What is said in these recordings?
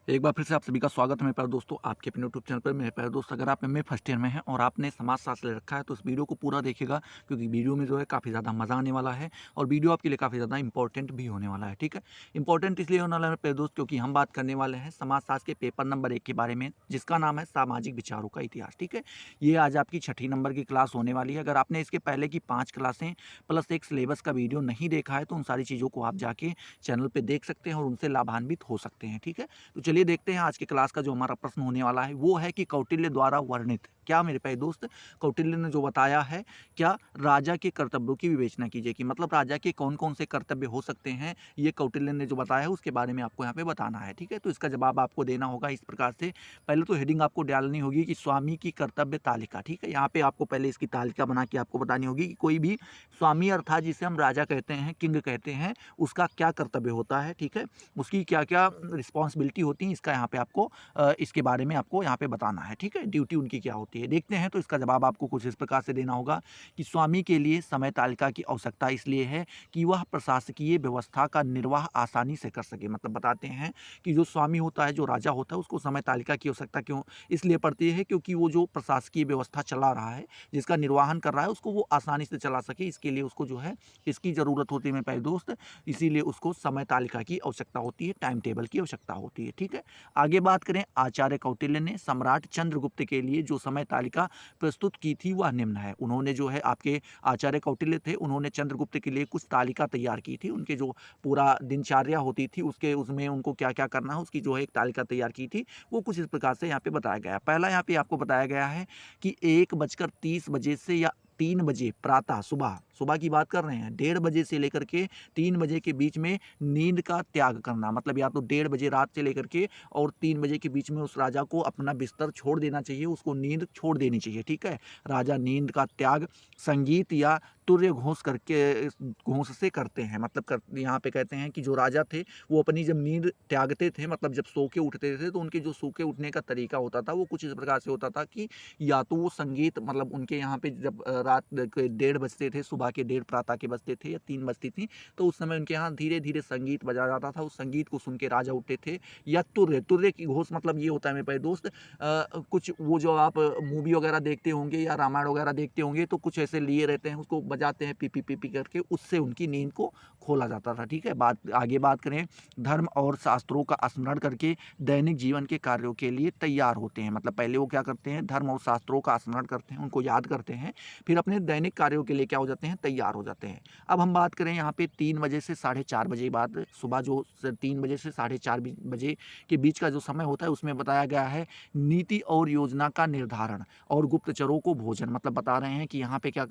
एक बार फिर से आप सभी का स्वागत है मेरे प्यारे दोस्तों आपके अपने यूट्यूब चैनल पर। मेरे प्यारे दोस्त, अगर आप एमए फर्स्ट ईयर में हैं और आपने समाजशास्त्र ले रखा है तो इस वीडियो को पूरा देखिएगा, क्योंकि वीडियो में जो है काफ़ी ज़्यादा मज़ा आने वाला है और वीडियो आपके लिए काफ़ी ज़्यादा इंपॉर्टेंट भी होने वाला है। ठीक है, इंपॉर्टेंट इसलिए होने वाला है मेरे प्यारे दोस्त, क्योंकि हम बात करने वाले हैं समाजशास्त्र के पेपर नंबर 1 के बारे में, जिसका नाम है सामाजिक विचारों का इतिहास। ठीक है, ये आज आपकी छठी नंबर की क्लास होने वाली है। अगर आपने इसके पहले की 5 क्लासें प्लस एक सिलेबस का वीडियो नहीं देखा है तो उन सारी चीज़ों को आप जाके चैनल पर देख सकते हैं और उनसे लाभान्वित हो सकते हैं। ठीक है, तो चलिए देखते हैं आज की क्लास का जो हमारा प्रश्न होने वाला है वो है कि कौटिल्य द्वारा वर्णित, क्या मेरे प्यारे दोस्त, कौटिल्य ने जो बताया है, क्या राजा के कर्तव्यों की विवेचना कीजिए, कि मतलब राजा के कौन कौन से कर्तव्य हो सकते हैं, ये कौटिल्य ने जो बताया है उसके बारे में आपको यहाँ पे बताना है। ठीक है, तो इसका जवाब आपको देना होगा इस प्रकार से। पहले तो हेडिंग आपको डालनी होगी कि स्वामी की कर्तव्य तालिका। ठीक है, यहाँ पे आपको पहले इसकी तालिका बना के आपको बतानी होगी कि कोई भी स्वामी अर्थात जिसे हम राजा कहते हैं, किंग कहते हैं, उसका क्या कर्तव्य होता है। ठीक है, उसकी क्या क्या रिस्पॉन्सिबिलिटी होती है, इसका यहाँ पे आपको इसके बारे में आपको यहाँ पे बताना है। ठीक है, ड्यूटी उनकी क्या होती है, देखते हैं। तो इसका जवाब आपको कुछ इस प्रकार से देना होगा कि स्वामी के लिए समय तालिका की आवश्यकता इसलिए है कि वह प्रशासकीय व्यवस्था का निर्वाह आसानी से कर सके। मतलब बताते हैं कि जो स्वामी होता है, जो राजा होता है, उसको समय तालिका की आवश्यकता क्यों इसलिए पड़ती है, क्योंकि वो जो प्रशासकीय व्यवस्था चला रहा है, जिसका निर्वाहन कर रहा है, उसको वो आसानी से चला सके, इसके लिए उसको जो है इसकी ज़रूरत होती है मेरे प्यारे दोस्त। इसीलिए उसको समय तालिका की आवश्यकता होती है, टाइम टेबल की आवश्यकता होती है। ठीक है, आगे बात करें, आचार्य कौटिल्य ने सम्राट चंद्रगुप्त के लिए जो समय तालिका प्रस्तुत की थी वह निम्न है। उन्होंने जो है, आपके आचार्य कौटिल्य थे, उन्होंने चंद्रगुप्त के लिए कुछ तालिका तैयार की थी। उनके जो पूरा दिनचर्या होती थी उसके उसमें उनको क्या क्या करना है उसकी जो है एक तालिका तैयार की थी। वो कुछ इस प्रकार से यहाँ पे बताया गया है। पहला यहाँ पे आपको बताया गया है कि 1:30 से या 3 बजे प्रातः, सुबह सुबह की बात कर रहे हैं, 1:30 बजे से लेकर के 3 बजे के बीच में नींद का त्याग करना। मतलब या तो 1:30 बजे रात से लेकर के और 3 बजे के बीच में उस राजा को अपना बिस्तर छोड़ देना चाहिए, उसको नींद छोड़ देनी चाहिए। ठीक है, राजा नींद का त्याग संगीत या तुर्य घोष करके घोष से करते हैं। मतलब यहाँ पे कहते हैं कि जो राजा थे वो अपनी जब नींद त्यागते थे, मतलब जब सो के उठते थे, तो उनके जो सो के उठने का तरीका होता था वो कुछ इस प्रकार से होता था कि या तो वो संगीत, मतलब उनके यहाँ पे जब रात के 1:30 बजते थे, सुबह के 1:30 प्रातः के बजते थे या 3 बजती थी, तो उस समय उनके यहाँ धीरे धीरे संगीत बजा जाता था। उस संगीत को सुन के राजा उठते थे। या तुर्य, तुर्य की घोष मतलब ये होता है मेरे भाई दोस्त, कुछ वो जो आप मूवी वगैरह देखते होंगे या रामायण वगैरह देखते होंगे, तो कुछ ऐसे लिए रहते हैं, उसको बजाते हैं पी पी करके, उससे उनकी नींद को खोला जाता था। ठीक है, बात आगे बात करें, धर्म और शास्त्रों का स्मरण करके दैनिक जीवन के कार्यों के लिए तैयार होते हैं। मतलब पहले वो क्या करते हैं, धर्म और शास्त्रों का स्मरण करते हैं, उनको याद करते हैं, फिर अपने दैनिक कार्यों के लिए क्या हो जाते हैं, तैयार हो जाते हैं। अब हम बात करें यहाँ पे 3 बजे से 4:30 बजे बाद, सुबह जो 3 बजे से 4:30 बजे के बीच का जो समय होता है, उसमें बताया गया है नीति और योजना का निर्धारण और गुप्तचरों को भोजन। मतलब बता रहे हैं कि यहाँ पे क्या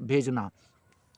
भेजना।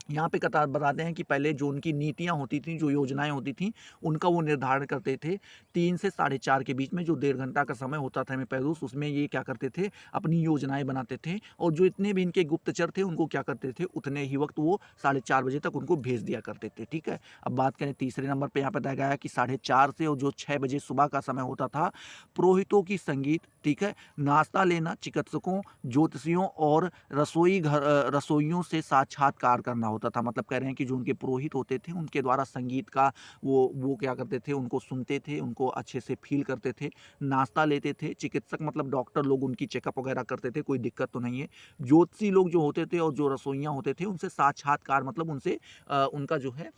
यहाँ पे कतार बताते हैं कि पहले जो उनकी नीतियाँ होती थी, जो योजनाएँ होती थीं, उनका वो निर्धारण करते थे। 3 से 4:30 के बीच में जो 1.5 घंटा का समय होता था में पैरूस, उसमें ये क्या करते थे, अपनी योजनाएँ बनाते थे, और जो इतने भी इनके गुप्तचर थे उनको क्या करते थे, उतने ही वक़्त वो 4:30 बजे तक उनको भेज दिया करते थे। ठीक है? अब बात करें तीसरे नंबर पे, यहाँ बताया गया है कि 4:30 से और जो 6 बजे सुबह का समय होता था, पुरोहितों की संगीत, ठीक है, नाश्ता लेना, चिकित्सकों, ज्योतिषियों और रसोइयों से साक्षात्कार करना होता था। मतलब कह रहे हैं कि जो उनके पुरोहित होते थे, उनके द्वारा संगीत का वो क्या करते थे, उनको सुनते थे, उनको अच्छे से फ़ील करते थे, नाश्ता लेते थे। चिकित्सक मतलब डॉक्टर लोग उनकी चेकअप वगैरह करते थे, कोई दिक्कत तो नहीं है। ज्योतिषी लोग जो होते थे और जो रसोइया होते थे, उनसे साक्षात्कार मतलब उनसे उनका जो है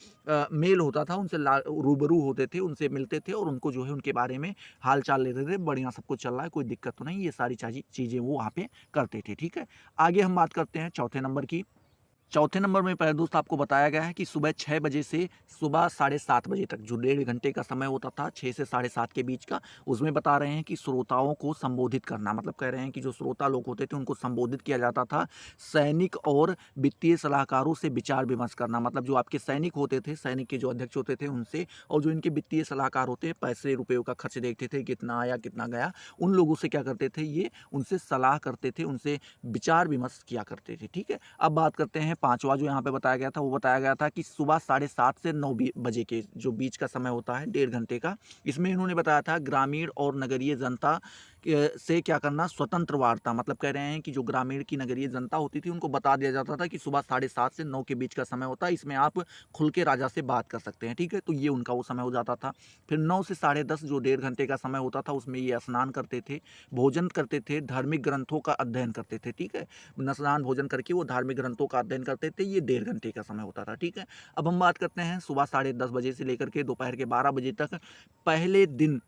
मेल होता था, उनसे रूबरू होते थे, उनसे मिलते थे और उनको जो है उनके बारे में हाल-चाल लेते थे, बढ़िया सब कुछ चल रहा है, कोई दिक्कत तो नहीं, ये सारी चीज़ें वो वहाँ पे करते थे। ठीक है? आगे हम बात करते हैं चौथे नंबर की। चौथे नंबर में प्यारे दोस्त आपको बताया गया है कि सुबह 6 बजे से सुबह 7:30 बजे तक जो 1.5 घंटे का समय होता था, 6 से 7:30 के बीच का, उसमें बता रहे हैं कि श्रोताओं को संबोधित करना। मतलब कह रहे हैं कि जो श्रोता लोग होते थे उनको संबोधित किया जाता था। सैनिक और वित्तीय सलाहकारों से विचार विमर्श करना। मतलब जो आपके सैनिक होते थे, सैनिक के जो अध्यक्ष होते थे उनसे, और जो इनके वित्तीय सलाहकार होते हैं, पैसे रुपयों का खर्च देखते थे, कितना आया कितना गया, उन लोगों से क्या करते थे, ये उनसे सलाह करते थे, उनसे विचार विमर्श किया करते थे। ठीक है, अब बात करते हैं पांचवा जो यहाँ पे बताया गया था, वो बताया गया था कि सुबह 7:30 से 9 बजे के जो बीच का समय होता है, 1.5 घंटे का, इसमें इन्होंने बताया था ग्रामीण और नगरीय जनता से क्या करना, स्वतंत्र वार्ता, मतलब कह रहे हैं कि जो ग्रामीण की नगरीय जनता होती थी उनको बता दिया जाता था कि सुबह 7:30 से 9 के बीच का समय होता है, इसमें आप खुल के राजा से बात कर सकते हैं, ठीक है। तो ये उनका वो समय हो जाता था। फिर 9 से 10:30 जो 1.5 घंटे का समय होता था, उसमें ये स्नान करते थे, भोजन करते थे, धार्मिक ग्रंथों का अध्ययन करते थे, ठीक है। स्नान भोजन करके वो धार्मिक ग्रंथों का अध्ययन करते थे, ये 1.5 घंटे का समय होता था, ठीक है। अब हम बात करते हैं सुबह 10:30 बजे से लेकर के दोपहर के 12 बजे तक पहले दिन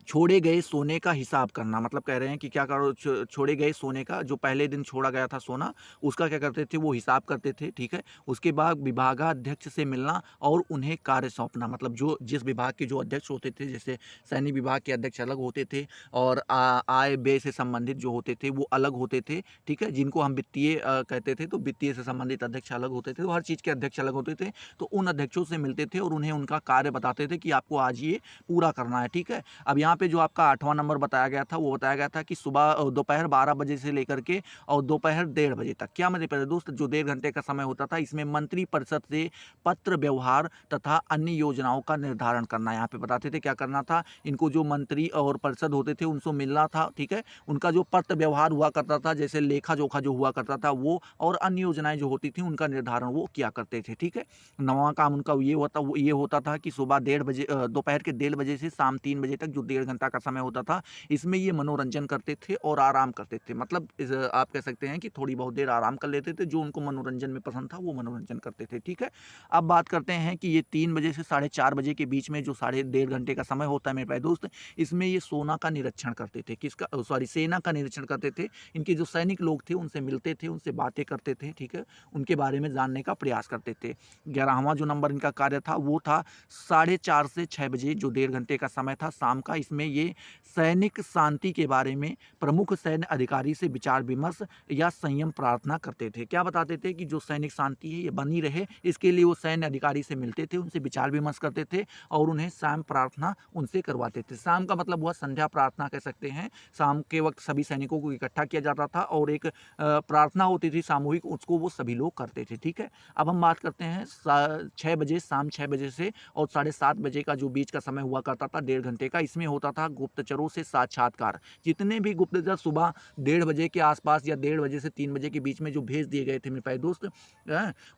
छोड़े गए सोने का हिसाब करना, मतलब कह रहे हैं कि क्या करो, छोड़े गए सोने का, जो पहले दिन छोड़ा गया था सोना, उसका क्या करते थे, वो हिसाब करते थे, ठीक है। उसके बाद विभागाध्यक्ष से मिलना और उन्हें कार्य सौंपना, मतलब जो जिस विभाग के जो अध्यक्ष होते थे, जैसे सैन्य विभाग के अध्यक्ष अलग होते थे और आय व्यय से संबंधित जो होते थे वो अलग होते थे, ठीक है। जिनको हम वित्तीय कहते थे, तो वित्तीय से संबंधित अध्यक्ष अलग होते थे, तो हर चीज़ के अध्यक्ष अलग होते थे। तो उन अध्यक्षों से मिलते थे और उन्हें उनका कार्य बताते थे कि आपको आज ये पूरा करना है, ठीक है। अब यहाँ पे जो आपका 8वां नंबर बताया गया था, वो बताया गया था कि सुबह दोपहर 12 बजे से लेकर के और दोपहर 1:30 बजे तक। क्या मेरे प्यारे दोस्त, जो 1.5 घंटे का समय होता था, इसमें मंत्रिपरिषद से पत्र व्यवहार तथा अन्य योजनाओं का निर्धारण करना। यहाँ पे बताते थे क्या करना था, इनको जो मंत्री और परिषद होते थे उनसे मिलना था, ठीक है। उनका जो पत्र व्यवहार हुआ करता था, जैसे लेखा जोखा जो हुआ करता था वो, और अन्य योजनाएं जो होती थी उनका निर्धारण वो किया करते थे, ठीक है। 9वां काम उनका ये होता था कि सुबह 1:30 बजे दोपहर के 1:30 बजे से शाम 3 बजे तक जो 1.5 घंटा का समय होता था, इसमें ये मनोरंजन करते थे और आराम करते थे। मतलब आप कह सकते हैं कि थोड़ी बहुत देर आराम कर लेते थे, जो उनको मनोरंजन में पसंद था वो मनोरंजन करते थे, ठीक है। अब बात करते हैं कि ये 3 बजे से 4:30 बजे के बीच में जो साढ़े 1.5 घंटे का समय होता है मेरे भाई दोस्त, इसमें ये सोना का निरीक्षण करते थे, किसका, सॉरी, सेना का निरीक्षण करते थे। इनके जो सैनिक लोग थे उनसे मिलते थे, उनसे बातें करते थे, ठीक है। उनके बारे में जानने का प्रयास करते थे। 11वां जो नंबर इनका कार्य था वो था 4:30 से 6 बजे, जो 1.5 घंटे का समय था शाम का, इसमें ये सैनिक शांति के बारे में प्रमुख सैन्य अधिकारी से विचार विमर्श या संयम प्रार्थना करते थे। क्या बताते थे कि जो सैनिक शांति है ये बनी रहे, इसके लिए वो सैन्य अधिकारी से मिलते थे, उनसे विचार विमर्श करते थे और उन्हें शाम प्रार्थना उनसे करवाते थे। शाम का मतलब हुआ संध्या प्रार्थना कह सकते हैं। शाम के वक्त सभी सैनिकों को इकट्ठा किया जाता था और एक प्रार्थना होती थी सामूहिक, उसको वो सभी लोग करते थे, ठीक है। अब हम बात करते हैं 6 बजे, शाम 6 बजे से और 7:30 बजे का जो बीच का समय हुआ करता था 1.5 घंटे का, इसमें होता था गुप्तचरों से साक्षात्कार। जितने भी गुप्तचर सुबह 1:30 बजे के आसपास या 1:30 बजे से 3 बजे के बीच में जो भेज दिए गए थे मेरे प्यारे दोस्त,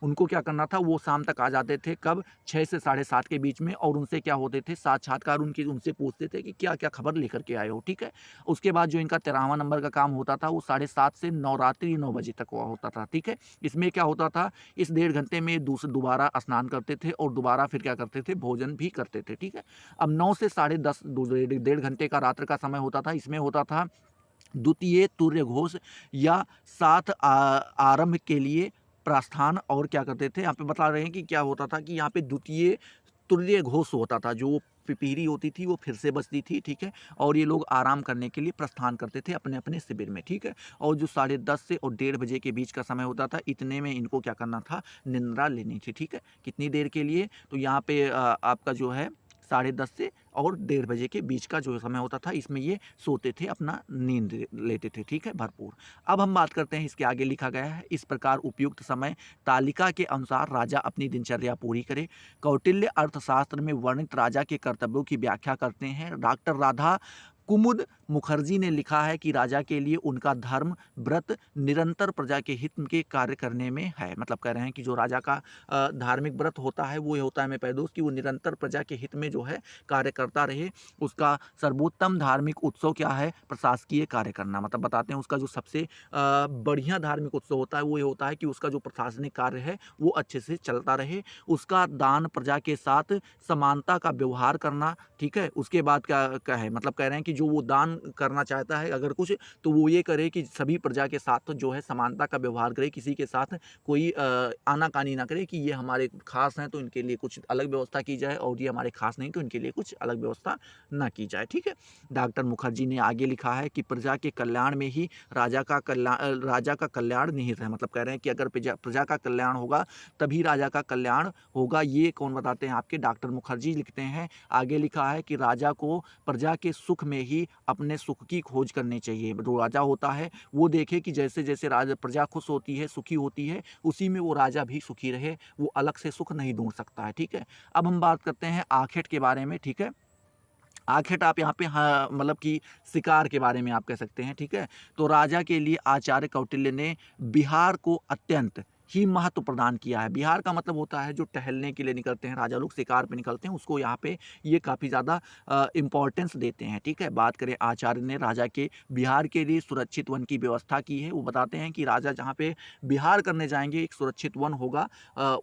उनको क्या करना था, वो शाम तक आ जाते थे, कब, 6 से 7:30 के बीच में, और उनसे क्या होते थे, साक्षात्कार उनसे पूछते थे कि क्या क्या खबर लेकर के आए हो, ठीक है। उसके बाद जो इनका 13वां नंबर का काम होता था वो 7:30 से नवरात्रि 9 बजे तक हुआ होता था, ठीक है। इसमें क्या होता था, इस 1.5 घंटे में दोबारा स्नान करते थे और दोबारा फिर क्या करते थे, भोजन भी करते थे, ठीक है। अब 9 से 10:30 1.5 घंटे का रात्र का समय होता था, इसमें होता था द्वितीय तुर्य घोष या साथ आरंभ के लिए प्रस्थान, और क्या करते थे, यहाँ पे बता रहे हैं कि क्या होता था कि यहाँ पे द्वितीय तुर्य घोष होता था, जो पिपीरी होती थी वो फिर से बजती थी, ठीक है। और ये लोग आराम करने के लिए प्रस्थान करते थे अपने अपने शिविर में, ठीक है। और जो 10:30 से और 1:30 बजे के बीच का समय होता था, इतने में इनको क्या करना था, निंद्रा लेनी थी, ठीक है। कितनी देर के लिए, तो यहाँ पे आपका जो है 10:30 से और 1:30 बजे के बीच का जो समय होता था, इसमें ये सोते थे, अपना नींद लेते थे, ठीक है, भरपूर। अब हम बात करते हैं, इसके आगे लिखा गया है, इस प्रकार उपयुक्त समय तालिका के अनुसार राजा अपनी दिनचर्या पूरी करे। कौटिल्य अर्थशास्त्र में वर्णित राजा के कर्तव्यों की व्याख्या करते हैं। डॉक्टर राधा कुमुद मुखर्जी ने लिखा है कि राजा के लिए उनका धर्म व्रत निरंतर प्रजा के हित के कार्य करने में है। मतलब कह रहे हैं कि जो राजा का धार्मिक व्रत होता है वो ये होता है मेरे प्यारे दोस्त, कि वो निरंतर प्रजा के हित में जो है कार्य करता रहे। उसका सर्वोत्तम धार्मिक उत्सव क्या है, प्रशासकीय कार्य करना। मतलब बताते हैं उसका जो सबसे बढ़िया धार्मिक उत्सव होता है वो ये होता है कि उसका जो प्रशासनिक कार्य है वो अच्छे से चलता रहे। उसका दान प्रजा के साथ समानता का व्यवहार करना, ठीक है। उसके बाद क्या है, मतलब कह रहे हैं कि जो वो दान करना चाहता है अगर कुछ, तो वो ये करे कि सभी प्रजा के साथ जो है समानता का व्यवहार करे, किसी के साथ कोई आनाकानी ना करे कि ये हमारे खास हैं तो इनके लिए कुछ अलग व्यवस्था की जाए और ये हमारे खास नहीं तो इनके लिए कुछ अलग व्यवस्था ना की जाए, ठीक है। डॉक्टर मुखर्जी ने आगे लिखा है कि प्रजा के कल्याण में ही राजा का कल्याण निहित है। मतलब कह रहे हैं कि अगर प्रजा का कल्याण होगा तभी राजा का कल्याण होगा। ये कौन बताते हैं, आपके डॉक्टर मुखर्जी लिखते हैं। आगे लिखा है कि राजा को प्रजा के सुख में ही अपने सुख की खोज करनी चाहिए। जो राजा होता है वो देखे कि जैसे जैसे राजा प्रजा खुश होती है, सुखी होती है, उसी में वो राजा भी सुखी रहे, वो अलग से सुख नहीं ढूंढ सकता है, ठीक है। अब हम बात करते हैं आखेट के बारे में, ठीक है। आखेट आप यहाँ पे हाँ, मतलब कि शिकार के बारे में आप कह सकते हैं, ठीक है। तो राजा के लिए आचार्य कौटिल्य ने बिहार को अत्यंत ही महत्व प्रदान किया है। बिहार का मतलब होता है जो टहलने के लिए निकलते हैं, राजा लोग शिकार पे निकलते हैं, उसको यहाँ पे ये काफ़ी ज़्यादा इम्पोर्टेंस देते हैं, ठीक है। बात करें आचार्य ने राजा के बिहार के लिए सुरक्षित वन की व्यवस्था की है। वो बताते हैं कि राजा जहाँ पे बिहार करने जाएंगे एक सुरक्षित वन होगा,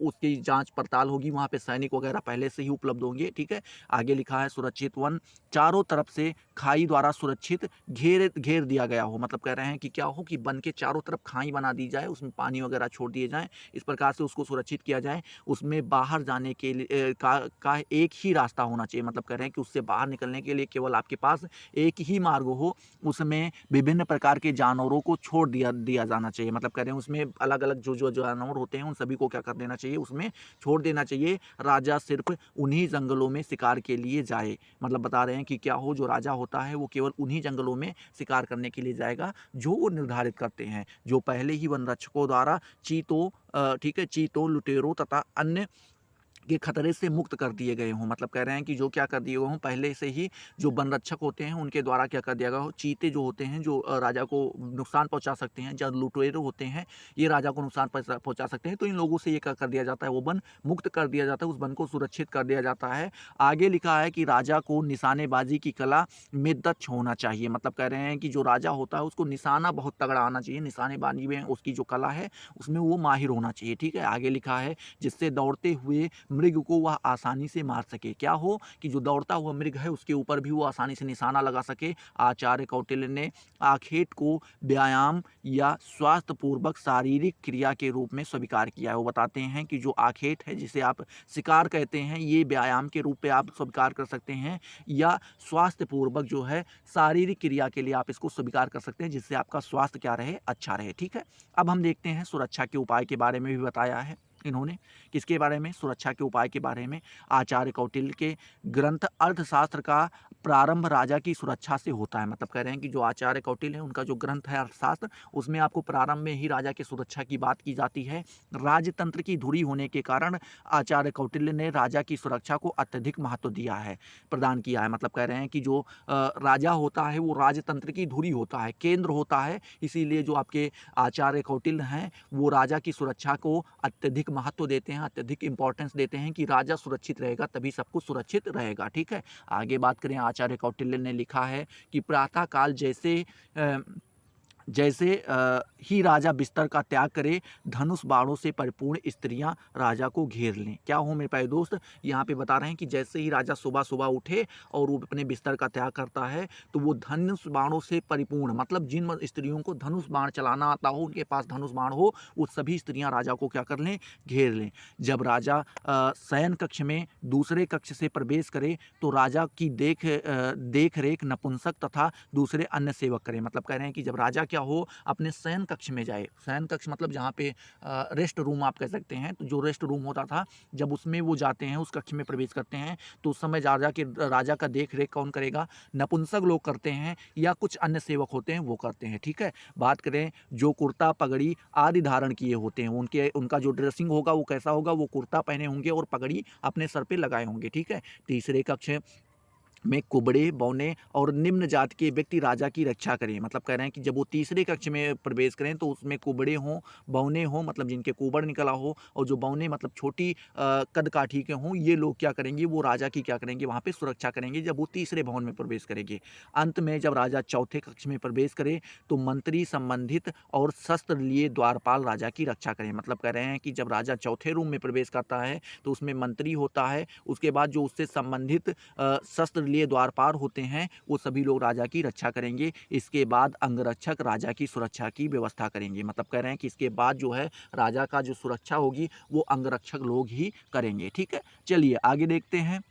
उसकी जाँच पड़ताल होगी, वहाँ पे सैनिक वगैरह पहले से ही उपलब्ध होंगे, ठीक है। आगे लिखा है सुरक्षित वन चारों तरफ से खाई द्वारा सुरक्षित घेर घेर दिया गया हो। मतलब कह रहे हैं कि क्या हो कि वन के चारों तरफ खाई बना दी जाए, उसमें पानी वगैरह छोड़ दिए जाएँ, इस प्रकार से उसको सुरक्षित किया जाए। उसमें बाहर जाने के लिए का एक ही रास्ता होना चाहिए। मतलब कह रहे हैं कि उससे बाहर निकलने के लिए केवल आपके पास एक ही मार्ग हो। उसमें विभिन्न प्रकार के जानवरों को छोड़ दिया दिया जाना चाहिए। मतलब कह रहे हैं उसमें अलग-अलग जो जानवर होते हैं उन सभी को क्या कर देना चाहिए, उसमें छोड़ देना चाहिए। राजा सिर्फ़ उन्हीं जंगलों में शिकार के लिए जाए। मतलब बता रहे हैं कि क्या हो, जो राजा होता है वो केवल उन्हीं जंगलों में शिकार करने के लिए जाएगा जो वो निर्धारित करते हैं, जो पहले ही वन रक्षकों द्वारा चीतों ठीक है, चीतों, लुटेरों तथा अन्य के खतरे से मुक्त कर दिए गए हों। मतलब कह रहे हैं कि जो क्या कर दिए गए हों, पहले से ही जो वन रक्षक होते हैं उनके द्वारा क्या कर दिया गया हो, चीते जो होते हैं जो राजा को नुकसान पहुंचा सकते हैं, जब लुटेरे होते हैं ये राजा को नुकसान पहुंचा सकते हैं, तो इन लोगों से ये क्या कर दिया जाता है, वो वन मुक्त कर दिया जाता है, उस वन को सुरक्षित कर दिया जाता है। आगे लिखा है कि राजा को निशानेबाजी की कला में दक्ष होना चाहिए। मतलब कह रहे हैं कि जो राजा होता है उसको निशाना बहुत तगड़ा आना चाहिए, निशानेबाजी में उसकी जो कला है उसमें वो माहिर होना चाहिए, ठीक है। आगे लिखा है जिससे दौड़ते हुए मृग को वह आसानी से मार सके। क्या हो कि जो दौड़ता हुआ मृग है उसके ऊपर भी वो आसानी से निशाना लगा सके। आचार्य कौटिल्य ने आखेट को व्यायाम या स्वास्थ्यपूर्वक शारीरिक क्रिया के रूप में स्वीकार किया है। वो बताते हैं कि जो आखेट है जिसे आप शिकार कहते हैं, ये व्यायाम के रूप में आप स्वीकार कर सकते हैं या स्वास्थ्यपूर्वक जो है शारीरिक क्रिया के लिए आप इसको स्वीकार कर सकते हैं, जिससे आपका स्वास्थ्य क्या रहे, अच्छा रहे, ठीक है। अब हम देखते हैं सुरक्षा के उपाय के बारे में भी बताया है इन्होंने। किसके बारे में, सुरक्षा के उपाय के बारे में। आचार्य कौटिल्य के ग्रंथ अर्थशास्त्र का प्रारंभ राजा की सुरक्षा से होता है। मतलब कह रहे हैं कि जो आचार्य कौटिल्य है उनका जो ग्रंथ है अर्थशास्त्र, उसमें आपको प्रारंभ में ही राजा की सुरक्षा की बात की जाती है। राजतंत्र की धुरी होने के कारण आचार्य कौटिल्य ने राजा की सुरक्षा को अत्यधिक महत्व दिया है, प्रदान किया है। मतलब कह रहे हैं कि जो राजा होता है वो राजतंत्र की धुरी होता है, केंद्र होता है, इसीलिए जो आपके आचार्य कौटिल्य हैं वो राजा की सुरक्षा को अत्यधिक महत्व देते हैं, अत्यधिक इंपॉर्टेंस देते हैं कि राजा सुरक्षित रहेगा तभी सब कुछ सुरक्षित रहेगा, ठीक है। आगे बात करें, आचार्य कौटिल्य ने लिखा है कि प्रातः काल जैसे ही राजा बिस्तर का त्याग करे, धनुष बाणों से परिपूर्ण स्त्रियां राजा को घेर लें। क्या हो मेरे प्यारे दोस्त, यहाँ पे बता रहे हैं कि जैसे ही राजा सुबह सुबह उठे और वो अपने बिस्तर का त्याग करता है तो वो धनुष बाणों से परिपूर्ण, मतलब जिन स्त्रियों को धनुष बाण चलाना आता हो, उनके पास धनुष बाण हो, वो सभी स्त्रियां राजा को क्या कर लें, घेर लें। जब राजा शयन कक्ष में दूसरे कक्ष से प्रवेश करे तो राजा की देख रेख नपुंसक तथा दूसरे अन्य सेवक करें। मतलब कह रहे हैं कि जब राजा क्या हो अपने शयन कक्ष में जाए, शयन कक्ष मतलब जहाँ पे रेस्ट रूम आप कह सकते हैं, तो जो रेस्ट रूम होता था जब उसमें वो जाते हैं, उस कक्ष में प्रवेश करते हैं, तो उस समय राजा का देख रेख कौन करेगा, नपुंसक लोग करते हैं या कुछ अन्य सेवक होते हैं वो करते हैं, ठीक है। बात करें जो कुर्ता पगड़ी आदि धारण किए होते हैं उनका जो ड्रेसिंग होगा वो कैसा होगा, वो कुर्ता पहने होंगे और पगड़ी अपने सर पे लगाए होंगे, ठीक है। तीसरे कक्ष में कुबड़े, बौने और निम्न जाति के व्यक्ति राजा की रक्षा करें। मतलब कह रहे हैं कि जब वो तीसरे कक्ष में प्रवेश करें तो उसमें कुबड़े हों, बौने हों, मतलब जिनके कुबड़ निकला हो, और जो बौने मतलब छोटी कद काठी के हों, ये लोग क्या करेंगे, वो राजा की क्या करेंगे, वहाँ पे सुरक्षा करेंगे जब वो तीसरे भवन में प्रवेश करेंगे। अंत में जब राजा चौथे कक्ष में प्रवेश करे तो मंत्री संबंधित और शस्त्र लिए द्वारपाल राजा की रक्षा करें। मतलब कह रहे हैं कि जब राजा चौथे रूम में प्रवेश करता है तो उसमें मंत्री होता है, उसके बाद जो उससे संबंधित शस्त्र लिए द्वारपाल होते हैं वो सभी लोग राजा की रक्षा करेंगे। इसके बाद अंगरक्षक राजा की सुरक्षा की व्यवस्था करेंगे। मतलब कह रहे हैं कि इसके बाद जो है राजा का जो सुरक्षा होगी वो अंगरक्षक लोग ही करेंगे, ठीक है। चलिए आगे देखते हैं।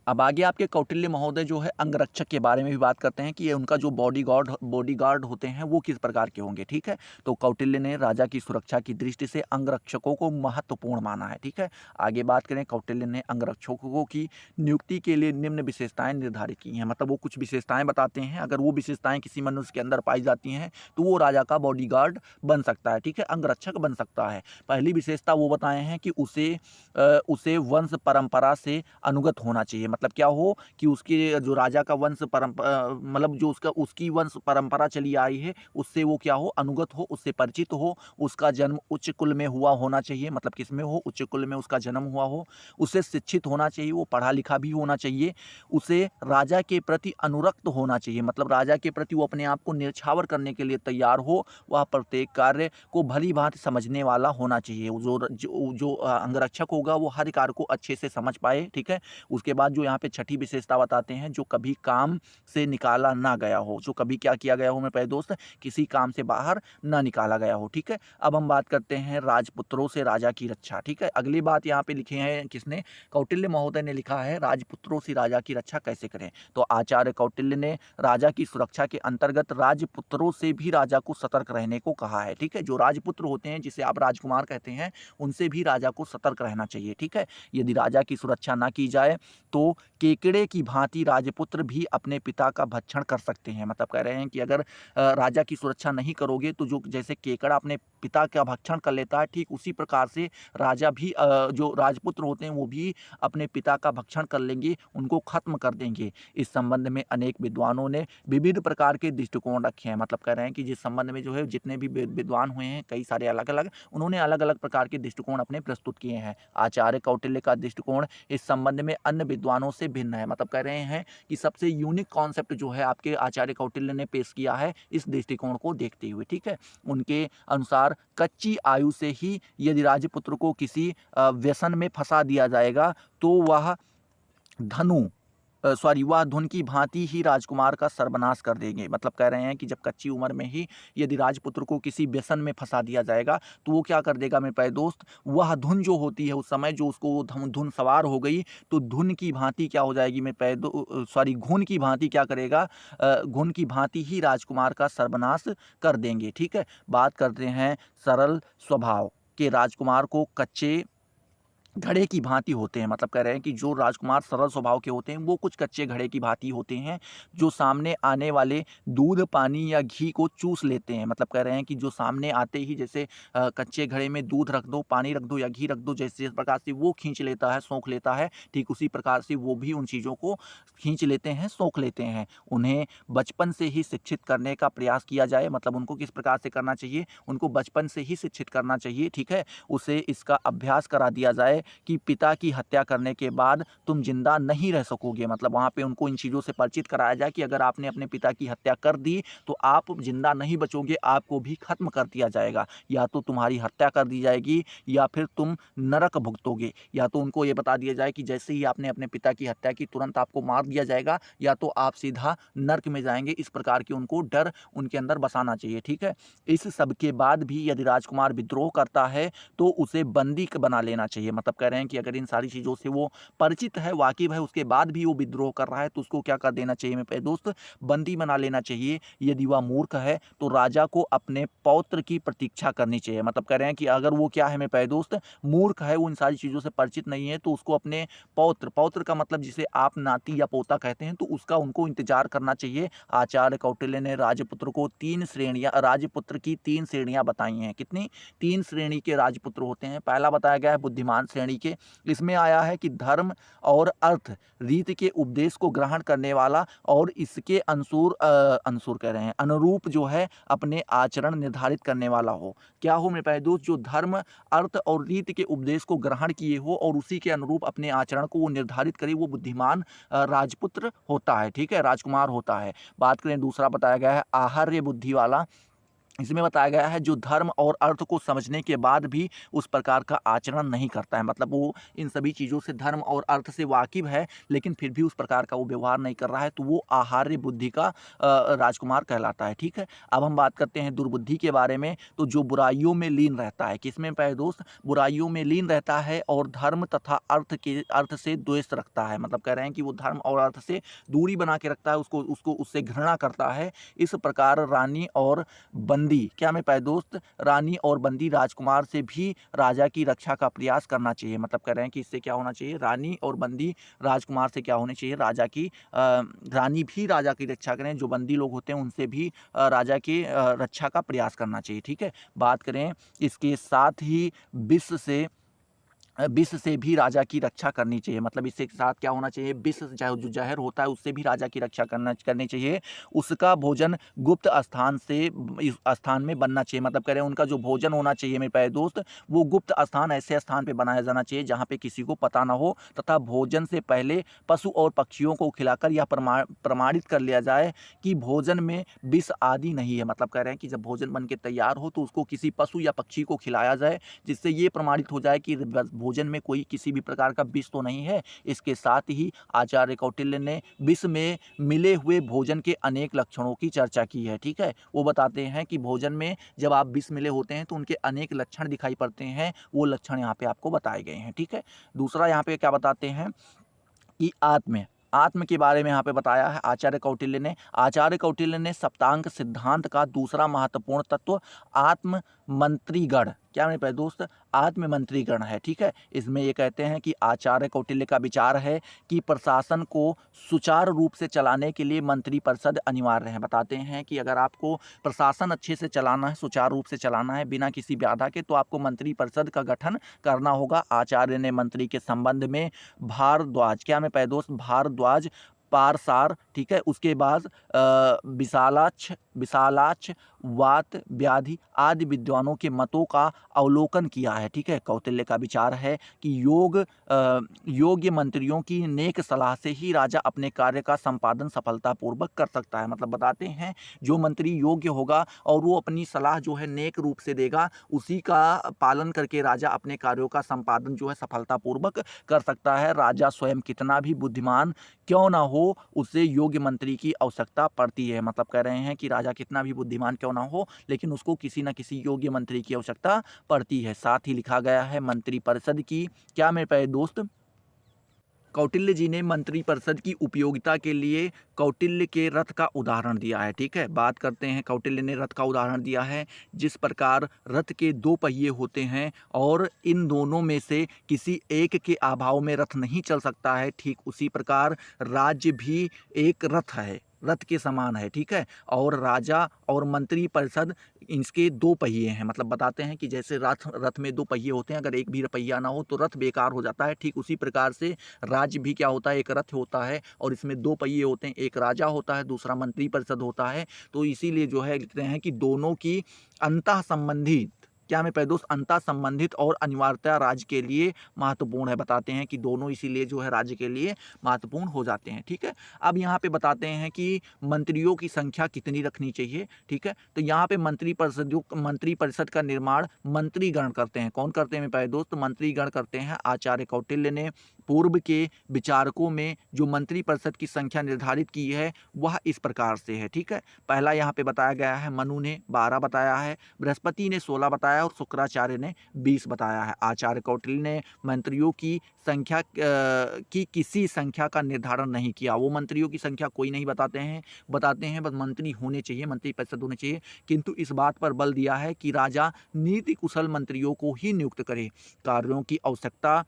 अब आगे आपके कौटिल्य महोदय जो है अंगरक्षक के बारे में भी बात करते हैं कि ये उनका जो बॉडीगार्ड होते हैं वो किस प्रकार के होंगे, ठीक है। तो कौटिल्य ने राजा की सुरक्षा की दृष्टि से अंगरक्षकों को महत्वपूर्ण माना है, ठीक है। आगे बात करें, कौटिल्य ने अंगरक्षकों की नियुक्ति के लिए निम्न विशेषताएं निर्धारित की हैं। मतलब वो कुछ विशेषताएं बताते हैं, अगर वो विशेषताएं किसी मनुष्य के अंदर पाई जाती हैं तो वो राजा का बॉडीगार्ड बन सकता है, ठीक है, अंगरक्षक बन सकता है। पहली विशेषता वो बताए हैं कि उसे वंश परंपरा से अनुगत होना चाहिए। मतलब क्या हो कि उसके जो राजा का वंश मतलब जो उसकी वंश परंपरा चली आई है उससे वो क्या हो, अनुगत हो, उससे परिचित हो, उसका जन्म उच्च कुल में हुआ होना चाहिए, मतलब किसमें हो, उच्च कुल में उसका जन्म हुआ हो, उसे शिक्षित होना चाहिए, वो पढ़ा लिखा भी होना चाहिए, उसे राजा के प्रति अनुरक्त होना चाहिए, मतलब राजा के प्रति वो अपने आप को न्यौछावर करने के लिए तैयार हो, वह प्रत्येक कार्य को भली भांति समझने वाला होना चाहिए। जो अंगरक्षक होगा वो हर कार्य को अच्छे से समझ पाए, ठीक है। उसके बाद जो यहाँ पे छठी विशेषता बताते हैं, जो कभी काम से निकाला ना गया हो, जो कभी क्या किया गया हो मेरे प्यारे दोस्त, किसी काम से बाहर ना निकाला गया हो, ठीक है। अब हम बात करते हैं राजपुत्रों से राजा की रक्षा, ठीक है। अगली बात यहाँ पे लिखे हैं किसने, कौटिल्य महोदय ने लिखा है, राजपुत्रों से राजा की रक्षा कैसे करें। तो आचार्य कौटिल्य ने राजा की सुरक्षा के अंतर्गत राजपुत्रों से भी राजा को सतर्क रहने को कहा है, ठीक है। जो राजपुत्र होते हैं, जिसे आप राजकुमार कहते हैं, उनसे भी राजा को सतर्क रहना चाहिए, ठीक है। यदि राजा की सुरक्षा ना की जाए तो केकड़े की भांति राजपुत्र भी अपने पिता का भक्षण कर सकते हैं। मतलब कह रहे हैं कि अगर राजा की सुरक्षा नहीं करोगे तो जो जैसे केकड़ा अपने पिता का भक्षण कर लेता है, ठीक उसी प्रकार से राजा भी जो राजपुत्र होते हैं वो भी अपने पिता का भक्षण कर लेंगे, उनको खत्म कर देंगे। इस संबंध में अनेक विद्वानों ने विविध प्रकार के दृष्टिकोण रखे हैं। मतलब कह रहे हैं कि जिस संबंध में जो है जितने भी विद्वान हुए हैं, कई सारे अलग अलग, उन्होंने अलग अलग प्रकार के दृष्टिकोण अपने प्रस्तुत किए हैं। आचार्य कौटिल्य का दृष्टिकोण इस संबंध में अन्य विद्वानों से भिन्न है। मतलब कह रहे हैं कि सबसे यूनिक कॉन्सेप्ट जो है आपके आचार्य कौटिल्य ने पेश किया है इस दृष्टिकोण को देखते हुए, ठीक है। उनके अनुसार कच्ची आयु से ही यदि राजपुत्र को किसी व्यसन में फंसा दिया जाएगा तो वह वह धुन की भांति ही राजकुमार का सर्वनाश कर देंगे। मतलब कह रहे हैं कि जब कच्ची उम्र में ही यदि राजपुत्र को किसी व्यसन में फंसा दिया जाएगा तो वो क्या कर देगा मेरे प्यारे दोस्त, वह धुन जो होती है उस समय जो उसको वो धुन सवार हो गई तो धुन की भांति क्या हो जाएगी मेरे प्यारे घुन की भांति क्या करेगा, घुन की भांति ही राजकुमार का सर्वनाश कर देंगे, ठीक है। बात करते हैं सरल स्वभाव के राजकुमार को कच्चे घड़े की भांति होते हैं। मतलब कह रहे हैं कि जो राजकुमार सरल स्वभाव के होते हैं वो कुछ कच्चे घड़े की भांति होते हैं, जो सामने आने वाले दूध, पानी या घी को चूस लेते हैं। मतलब कह रहे हैं कि जो सामने आते ही जैसे कच्चे घड़े में दूध रख दो, पानी रख दो या घी रख दो, जैसे जिस प्रकार से वो खींच लेता है, सोख लेता है, ठीक उसी प्रकार से वो भी उन चीज़ों को खींच लेते हैं, सोख लेते हैं। उन्हें बचपन से ही शिक्षित करने का प्रयास किया जाए। मतलब उनको किस प्रकार से करना चाहिए, उनको बचपन से ही शिक्षित करना चाहिए, ठीक है। उसे इसका अभ्यास करा दिया जाए कि पिता की हत्या करने के बाद तुम जिंदा नहीं रह सकोगे। मतलब वहाँ पे उनको इन चीज़ों से परिचित कराया जाए कि अगर आपने अपने पिता की हत्या कर दी तो आप जिंदा नहीं बचोगे, आपको भी खत्म कर दिया जाएगा। या तो तुम्हारी हत्या कर दी जाएगी या फिर तुम नरक भुगतोगे। या तो उनको ये बता दिया जाए कि जैसे ही आपने अपने पिता की हत्या की तुरंत आपको मार दिया जाएगा या तो आप सीधा नरक में जाएंगे। इस प्रकार के उनको डर उनके अंदर बसाना चाहिए, ठीक है। इस सब के बाद भी यदि राजकुमार विद्रोह करता है तो उसे बंदी बना लेना चाहिए। मतलब कह रहे हैं कि अगर इन सारी चीज़ों से वो परिचित है, वाकिफ है, उसके बाद भी वो विद्रोह कर रहा है तो उसको क्या कर देना चाहिए मेरे प्यारे दोस्त, बंदी बना लेना चाहिए। यदि वह मूर्ख है तो राजा को अपने पौत्र की प्रतीक्षा करनी चाहिए। मतलब कह रहे हैं कि अगर वो क्या है मेरे प्यारे दोस्त, मूर्ख है, वो इन सारी चीज़ों से परिचित नहीं है, तो उसको अपने पौत्र, पौत्र का मतलब जिसे आप नाती या पोता कहते हैं, तो उसका उनको इंतजार करना चाहिए। आचार्य कौटिल्य ने राजपुत्र की तीन श्रेणियां बताई हैं। कितनी? तीन श्रेणी के राजपुत्र होते हैं। पहला बताया गया है बुद्धिमान श्रेणी के। इसमें आया है कि धर्म और अर्थ रीति के उपदेश को ग्रहण करने वाला और इसके अंसुर कह रहे हैं अनुरूप जो है अपने आचरण निर्धारित करने वाला हो। क्या हो मेरे प्यारे दोस्त, जो धर्म, अर्थ और रीति के उपदेश को ग्रहण किए हो और उसी के अनुरूप अपने आचरण को वो निर्धारित करे, वो बुद्धिमान राजपुत्र होता है, ठीक है, राजकुमार होता है। बात करें दूसरा बताया गया है आहार्य बुद्धि वाला। इसमें बताया गया है जो धर्म और अर्थ को समझने के बाद भी उस प्रकार का आचरण नहीं करता है। मतलब वो इन सभी चीज़ों से, धर्म और अर्थ से वाकिफ है लेकिन फिर भी उस प्रकार का वो व्यवहार नहीं कर रहा है, तो वो आहार्य बुद्धि का राजकुमार कहलाता है, ठीक है। अब हम बात करते हैं दुर्बुद्धि के बारे में। तो जो बुराइयों में लीन रहता है, किसमें प्यारे दोस्त, बुराइयों में लीन रहता है और धर्म तथा अर्थ से द्वेष रखता है। मतलब कह रहे हैं कि वो धर्म और अर्थ से दूरी बना के रखता है, उसको उसको उससे घृणा करता है। इस प्रकार रानी और बंदी, क्या मैं पाए दोस्त, रानी और बंदी राजकुमार से भी राजा की रक्षा का प्रयास करना चाहिए। मतलब कह रहे हैं कि इससे क्या होना चाहिए, रानी और बंदी राजकुमार से क्या होनी चाहिए, रानी भी राजा की रक्षा करें, जो बंदी लोग होते हैं उनसे भी राजा की रक्षा का प्रयास करना चाहिए, ठीक है। बात करें इसके साथ ही विश्व से विष से भी राजा की रक्षा करनी चाहिए। मतलब इसके साथ क्या होना चाहिए, विष जो जहर होता है उससे भी राजा की रक्षा करनी चाहिए। उसका भोजन गुप्त स्थान से इस स्थान में बनना चाहिए। मतलब कह रहे हैं उनका जो भोजन होना चाहिए मेरे प्यारे दोस्त, वो गुप्त स्थान, ऐसे स्थान पे बनाया जाना चाहिए जहाँ पे किसी को पता ना हो, तथा भोजन से पहले पशु और पक्षियों को खिलाकर यह प्रमाणित कर लिया जाए कि भोजन में विष आदि नहीं है। मतलब कह रहे हैं कि जब भोजन बन के तैयार हो तो उसको किसी पशु या पक्षी को खिलाया जाए, जिससे ये प्रमाणित हो जाए कि भोजन में कोई किसी भी प्रकार का विष तो नहीं है। इसके साथ ही आचार्य कौटिल्य ने विष में मिले हुए भोजन के अनेक लक्षणों की चर्चा की है। ठीक है, वो बताते हैं कि भोजन में जब आप विष मिले होते हैं तो उनके अनेक लक्षण दिखाई पड़ते हैं, वो लक्षण यहाँ पे आपको बताए गए हैं। ठीक है, दूसरा यहाँ पे क्या बताते हैं कि आत्म के बारे में यहाँ पे बताया है आचार्य कौटिल्य ने सप्तांग सिद्धांत का दूसरा महत्वपूर्ण तत्व आत्म मंत्रीगण, क्या मेरे प्यारे दोस्त, आत्म मंत्रीगण है। ठीक है, इसमें ये कहते हैं कि आचार्य कौटिल्य का विचार है कि प्रशासन को सुचारू रूप से चलाने के लिए मंत्री परिषद अनिवार्य है। बताते हैं कि अगर आपको प्रशासन अच्छे से चलाना है, सुचारू रूप से चलाना है बिना किसी बाधा के, तो आपको मंत्री परिषद का गठन करना होगा। आचार्य ने मंत्री के संबंध में भारद्वाज, क्या मैं पैदोस भारद्वाज, पारसार, ठीक है, उसके बाद विशालाक्ष वात व्याधि आदि विद्वानों के मतों का अवलोकन किया है। ठीक है, कौटिल्य का विचार है कि योग्य मंत्रियों की नेक सलाह से ही राजा अपने कार्य का संपादन सफलतापूर्वक कर सकता है। मतलब बताते हैं जो मंत्री योग्य होगा और वो अपनी सलाह जो है नेक रूप से देगा, उसी का पालन करके राजा अपने कार्यों का संपादन जो है सफलतापूर्वक कर सकता है। राजा स्वयं कितना भी बुद्धिमान क्यों ना हो, उसे योग्य मंत्री की आवश्यकता पड़ती है। मतलब कह रहे हैं कि राजा कितना भी बुद्धिमान क्यों ना हो, लेकिन उसको किसी न किसी योग्य मंत्री की आवश्यकता पड़ती है। साथ ही लिखा गया है मंत्री परिषद की, क्या मेरे प्यारे दोस्त, कौटिल्य जी ने मंत्रिपरिषद की उपयोगिता के लिए कौटिल्य के रथ का उदाहरण दिया है। ठीक है, बात करते हैं, कौटिल्य ने रथ का उदाहरण दिया है। जिस प्रकार रथ के दो पहिए होते हैं और इन दोनों में से किसी एक के अभाव में रथ नहीं चल सकता है, ठीक उसी प्रकार राज्य भी एक रथ है, रथ के समान है। ठीक है, और राजा और मंत्री परिषद इसके दो पहिए हैं। मतलब बताते हैं कि जैसे रथ में दो पहिए होते हैं, अगर एक भी पहिया ना हो तो रथ बेकार हो जाता है, ठीक उसी प्रकार से राज्य भी क्या होता है, एक रथ होता है और इसमें दो पहिए होते हैं, एक राजा होता है, दूसरा मंत्री परिषद होता है। तो इसीलिए जो है लिखते हैं कि दोनों की अंतः संबंधित, क्या मैं दोस्त, अंतः संबंधित और अनिवार्यता राज्य के लिए महत्वपूर्ण है। बताते हैं कि दोनों इसीलिए जो है राज्य के लिए महत्वपूर्ण हो जाते हैं। ठीक है, अब यहाँ पे बताते हैं कि मंत्रियों की संख्या कितनी रखनी चाहिए। ठीक है, तो यहाँ पे मंत्री परिषद का निर्माण मंत्रीगण करते हैं। कौन करते हैं मेरे प्यारे दोस्त, मंत्रीगण करते हैं। आचार्य कौटिल्य ने पूर्व के विचारकों में जो मंत्री परिषद की संख्या निर्धारित की है वह इस प्रकार से है। ठीक है, पहला यहाँ पे बताया गया है, मनु ने 12 बताया है, बृहस्पति ने 16 बताया और शुक्राचार्य ने 20 बताया है। आचार्य कौटिल्य ने मंत्रियों की संख्या की किसी संख्या का निर्धारण नहीं किया। वो मंत्रियों की संख्या कोई नहीं बताते हैं बस मंत्री होने चाहिए, मंत्री परिषद होने चाहिए, किंतु इस बात पर बल दिया है कि राजा नीति कुशल मंत्रियों को ही नियुक्त करे। कार्यों की आवश्यकता,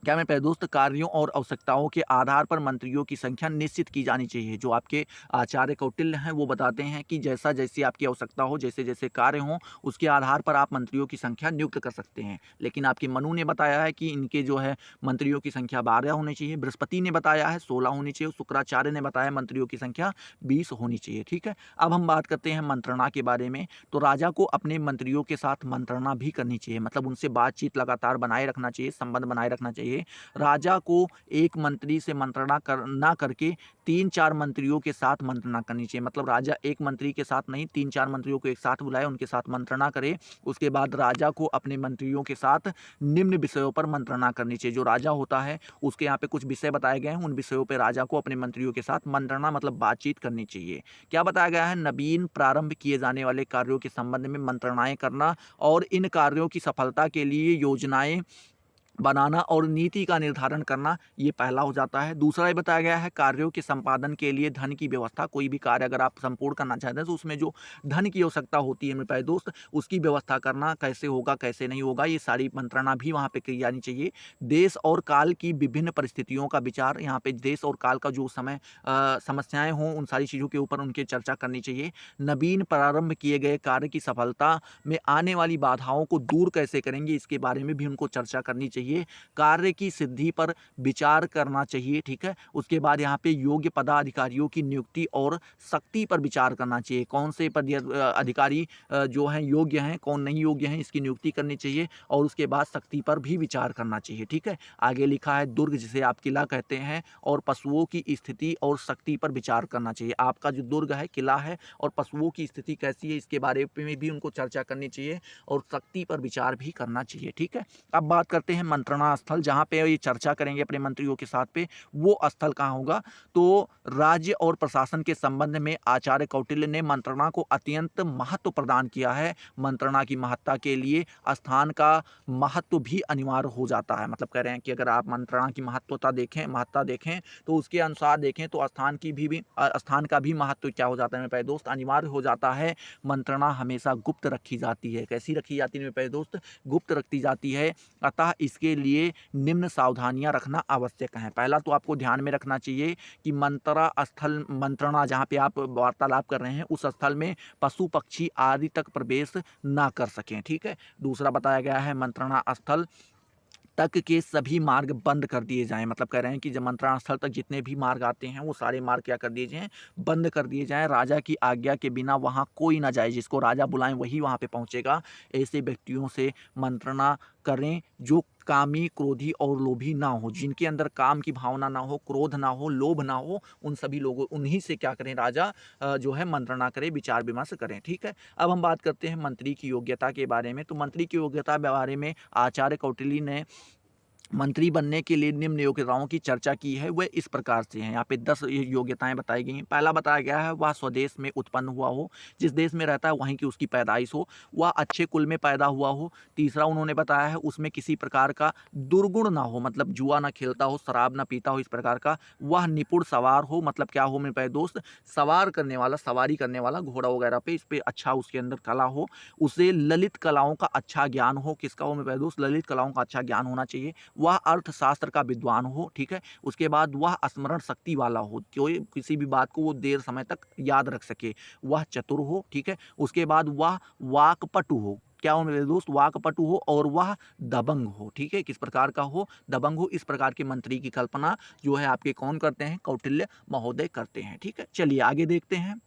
क्या मेरे प्यारे दोस्त, कार्यों और आवश्यकताओं के आधार पर मंत्रियों की संख्या निश्चित की जानी चाहिए। जो आपके आचार्य कौटिल्य हैं वो बताते हैं कि जैसा जैसी आपकी आवश्यकता हो, जैसे जैसे कार्य हों, उसके आधार पर आप मंत्रियों की संख्या नियुक्त कर सकते हैं। लेकिन आपके मनु ने बताया है कि इनके जो है मंत्रियों की संख्या 12 होनी चाहिए, बृहस्पति ने बताया है 16 होनी चाहिए, शुक्राचार्य ने बताया मंत्रियों की संख्या 20 होनी चाहिए। ठीक है, अब हम बात करते हैं मंत्रणा के बारे में। तो राजा को अपने मंत्रियों के साथ मंत्रणा भी करनी चाहिए। मतलब उनसे बातचीत लगातार बनाए रखना चाहिए, संबंध बनाए रखना चाहिए। राजा को एक मंत्री से मंत्रणा ना करके 3-4 मंत्रियों के साथ मंत्रणा करनी चाहिए। मतलब राजा एक मंत्री के साथ नहीं, 3-4 मंत्रियों को एक साथ बुलाए, उनके साथ मंत्रणा करे। उसके बाद राजा को अपने मंत्रियों के साथ निम्न विषयों पर मंत्रणा करनी चाहिए। जो राजा होता है उसके यहाँ पे कुछ विषय बताए गए हैं, उन विषयों पर राजा को अपने मंत्रियों के साथ मंत्रणा मतलब बातचीत करनी चाहिए। क्या बताया गया है, नवीन प्रारंभ किए जाने वाले कार्यों के संबंध में मंत्रणाएं करना और इन कार्यों की सफलता के लिए योजनाएं बनाना और नीति का निर्धारण करना, ये पहला हो जाता है। दूसरा ये बताया गया है, कार्यों के संपादन के लिए धन की व्यवस्था। कोई भी कार्य अगर आप संपूर्ण करना चाहते हैं तो उसमें जो धन की आवश्यकता होती है मेरे प्यारे दोस्त, उसकी व्यवस्था करना, कैसे होगा कैसे नहीं होगा, ये सारी मंत्रणा भी वहाँ पे की जानी चाहिए। देश और काल की विभिन्न परिस्थितियों का विचार, यहाँ पे देश और काल का जो समस्याएं हों उन सारी चीज़ों के ऊपर उनके चर्चा करनी चाहिए। नवीन प्रारंभ किए गए कार्य की सफलता में आने वाली बाधाओं को दूर कैसे करेंगे, इसके बारे में भी उनको चर्चा करनी चाहिए। चाहिए, कार्य की सिद्धि पर विचार करना चाहिए, ठीक है। उसके बाद यहाँ पे योग्य पदाधिकारियों की नियुक्ति और सख्ती पर विचार करना चाहिए, कौन से अधिकारी जो हैं योग्य हैं, कौन नहीं योग्य हैं, इसकी नियुक्ति करनी चाहिए और उसके बाद सख्ती पर भी विचार करना चाहिए, ठीक है। आगे लिखा है दुर्ग जिसे आप किला कहते हैं और पशुओं की स्थिति और सख्ती पर विचार करना चाहिए। आपका जो दुर्ग है, किला है और पशुओं की स्थिति कैसी है इसके बारे में भी उनको चर्चा करनी चाहिए और सख्ती पर विचार भी करना चाहिए, ठीक है। अब बात करते हैं मंत्रणा स्थल, जहाँ पे ये चर्चा करेंगे अपने मंत्रियों के साथ पे, वो स्थल कहाँ होगा? तो राज्य और प्रशासन के संबंध में आचार्य कौटिल्य ने मंत्रणा को अत्यंत महत्व प्रदान किया है। मंत्रणा की महत्ता के लिए स्थान का महत्व भी अनिवार्य हो जाता है। मतलब कह रहे हैं कि अगर आप मंत्रणा की महत्ता देखें तो उसके अनुसार देखें तो स्थान का भी महत्व क्या हो जाता है मेरे प्यारे दोस्त? अनिवार्य हो जाता है। मंत्रणा हमेशा गुप्त रखी जाती है। कैसी रखी जाती है मेरे प्यारे दोस्त? गुप्त रखी जाती है। अतः इसके लिए निम्न सावधानियां रखना आवश्यक है। पहला तो आपको ध्यान में रखना चाहिए कि मंत्रणा जहाँ पे आप वार्तालाप कर रहे हैं उस स्थल में पशु पक्षी आदि तक प्रवेश ना कर सकें, ठीक है। दूसरा बताया गया है मंत्रणा स्थल तक के सभी मार्ग बंद कर दिए जाएं। मतलब कह रहे हैं कि जब मंत्रणा स्थल तक जितने भी मार्ग आते हैं वो सारे मार्ग क्या कर दिए जाएं? बंद कर दिए जाएं। राजा की आज्ञा के बिना वहां कोई ना जाए, जिसको राजा बुलाएं वही वहां पे पहुंचेगा। ऐसे व्यक्तियों से मंत्रणा करें जो कामी, क्रोधी और लोभी ना हो, जिनके अंदर काम की भावना ना हो, क्रोध ना हो, लोभ ना हो, उन सभी लोगों उन्हीं से क्या करें? राजा जो है मंत्रणा करें, विचार विमर्श करें, ठीक है। अब हम बात करते हैं मंत्री की योग्यता के बारे में। तो मंत्री की योग्यता के बारे में आचार्य कौटिल्य ने मंत्री बनने के लिए निम्न योग्यताओं की चर्चा की है, वह इस प्रकार से हैं। यहाँ पे 10 योग्यताएं बताई गई हैं। पहला बताया गया है वह स्वदेश में उत्पन्न हुआ हो, जिस देश में रहता है वहीं की उसकी पैदाइश हो, वह अच्छे कुल में पैदा हुआ हो। तीसरा उन्होंने बताया है उसमें किसी प्रकार का दुर्गुण ना हो, मतलब जुआ ना खेलता हो, शराब ना पीता हो, इस प्रकार का। वह निपुण सवार हो, मतलब क्या हो मेरे प्यारे दोस्त? सवार करने वाला, सवारी करने वाला घोड़ा वगैरह पे, इस पे अच्छा उसके अंदर कला हो। उसे ललित कलाओं का अच्छा ज्ञान हो। किसका हो मेरे प्यारे दोस्त? ललित कलाओं का अच्छा ज्ञान होना चाहिए। वह अर्थशास्त्र का विद्वान हो, ठीक है। उसके बाद वह स्मरण शक्ति वाला हो, कोई किसी भी बात को वो देर समय तक याद रख सके। वह चतुर हो, ठीक है। उसके बाद वह वाक्पटु हो। क्या हो मेरे दोस्त? वाक्पटु हो और वह दबंग हो, ठीक है। किस प्रकार का हो? दबंग हो। इस प्रकार के मंत्री की कल्पना जो है आपके कौन करते हैं? कौटिल्य महोदय करते हैं, ठीक है। चलिए आगे देखते हैं।